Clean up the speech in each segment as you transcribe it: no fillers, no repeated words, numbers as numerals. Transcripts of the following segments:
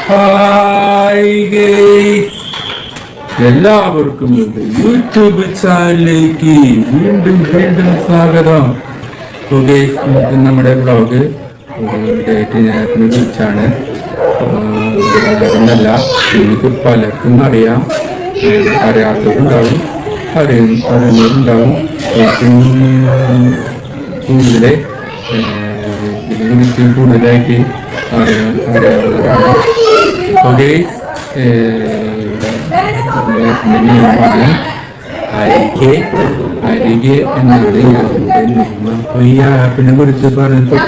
Hi guys, എല്ലാവർക്കും എൻ്റെ YouTube ചാനലിലേക്ക് വീണ്ടും വീണ്ടും സ്വാഗതം. നമുക്ക് നമ്മുടെ ബ്ലോഗ് ഡേറ്റിനെ കുറിച്ചാണ്. ഒന്നല്ല, എനിക്ക് പലർക്കും അറിയാം, അറിയാത്തവരുണ്ടാവും, അറിയുന്നവരുണ്ടാവും. ഏറ്റവും കൂടുതലായിട്ട് അറിയാവുന്നവരാണ്. അരികെ എന്നത് ഈ ആപ്പിനെ കുറിച്ച് പറഞ്ഞപ്പോൾ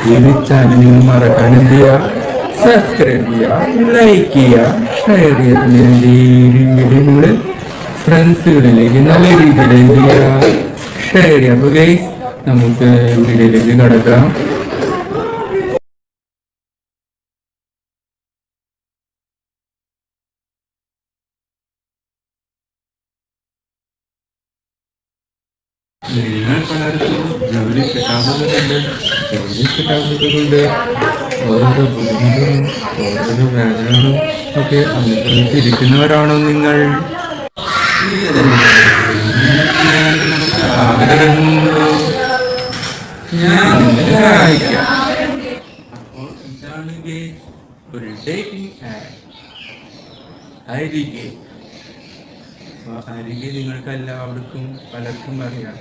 ഈ ചാനൽ മറക്കാൻ എന്ത് ചെയ്യുക, സബ്സ്ക്രൈബ് ചെയ്യുക, ലൈക്ക് ചെയ്യുക, ഷെയർ ചെയ്യുക. നിങ്ങൾ ഫ്രണ്ട്സുകളിലേക്ക് നല്ല രീതിയിൽ ഷെയർ ചെയ്യാം. അപ്പോൾ ഗൈസ്, നമുക്ക് വീഡിയോയിലേക്ക് കടക്കാം. നിങ്ങൾ പലർക്കും ജോലി കിട്ടാവുന്നതുകൊണ്ട് ഓരോരോ ബുദ്ധിമുട്ടും ഓരോരോ വേദനകളും ഒക്കെ അനുഭവിച്ചിരിക്കുന്നവരാണോ നിങ്ങൾ? ഞാൻ സഹായിക്കാം. അപ്പോൾ ഇതാണ് ഒരു ഡേറ്റിംഗ് ആപ്പ് അരികെ. അരികെ നിങ്ങൾക്ക് എല്ലാവർക്കും പലർക്കും അറിയാം.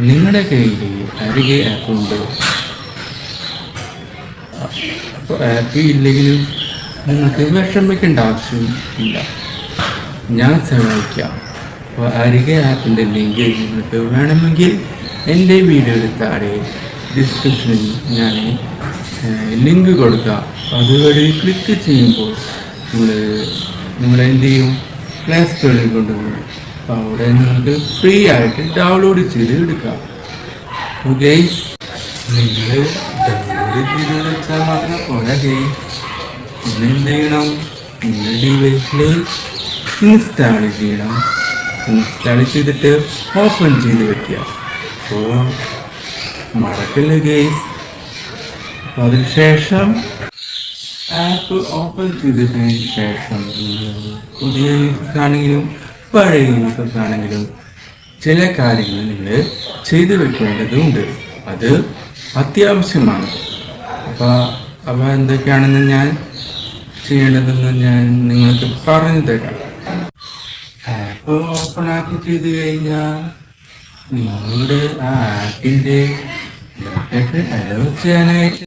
നിങ്ങളുടെ കയ്യിൽ അരികെ ആപ്പ് ഉണ്ട്. അപ്പോൾ ആപ്പ് ഇല്ലെങ്കിലും നിങ്ങൾക്ക് വിഷമിക്കേണ്ട ആവശ്യം ഇല്ല, ഞാൻ സഹായിക്കാം. അപ്പോൾ അരികെ ആപ്പിൻ്റെ ലിങ്ക് നിങ്ങൾക്ക് വേണമെങ്കിൽ എൻ്റെ വീഡിയോയുടെ താഴെ ഡിസ്ക്രിപ്ഷനിൽ ഞാൻ ലിങ്ക് കൊടുക്കാം. അതുവഴി ക്ലിക്ക് ചെയ്യുമ്പോൾ നിങ്ങൾ എന്ത് ചെയ്യും, പ്ലേ സ്റ്റോറിൽ കൊണ്ടുപോകും. അപ്പോൾ അവിടെ നിങ്ങൾക്ക് ഫ്രീ ആയിട്ട് ഡൗൺലോഡ് ചെയ്ത് എടുക്കാം. ഗൈസ്, നിങ്ങൾ ഡൗൺലോഡ് ചെയ്ത് വെച്ചാൽ മാത്രം പോരാ ഗൈസ്, പിന്നെ എന്ത് ചെയ്യണം, നിങ്ങളുടെ ഡിവൈസിൽ ഇൻസ്റ്റാൾ ചെയ്യണം. ഇൻസ്റ്റാൾ ചെയ്തിട്ട് ഓപ്പൺ ചെയ്ത് വയ്ക്കുക. അപ്പോൾ മറക്കല്ല ഗൈസ്. അപ്പോൾ അതിനുശേഷം ആപ്പ് ഓപ്പൺ ചെയ്തതിന് ശേഷം പുതിയ യൂസേഴ്സാണെങ്കിലും പഴയ യൂസേഴ്സാണെങ്കിലും ചില കാര്യങ്ങൾ നിങ്ങൾ ചെയ്തു വെക്കേണ്ടതുണ്ട്. അത് അത്യാവശ്യമാണ്. അപ്പോൾ എന്തൊക്കെയാണെന്ന് ഞാൻ ചെയ്യേണ്ടതെന്ന് ഞാൻ നിങ്ങൾക്ക് പറഞ്ഞു തരാം. ആപ്പ് ഓപ്പൺ ആക്കി ചെയ്ത് കഴിഞ്ഞാൽ നിങ്ങളുടെ ആ ആപ്പിൻ്റെ ഡാറ്റ അലോ ചെയ്യാനായിട്ട്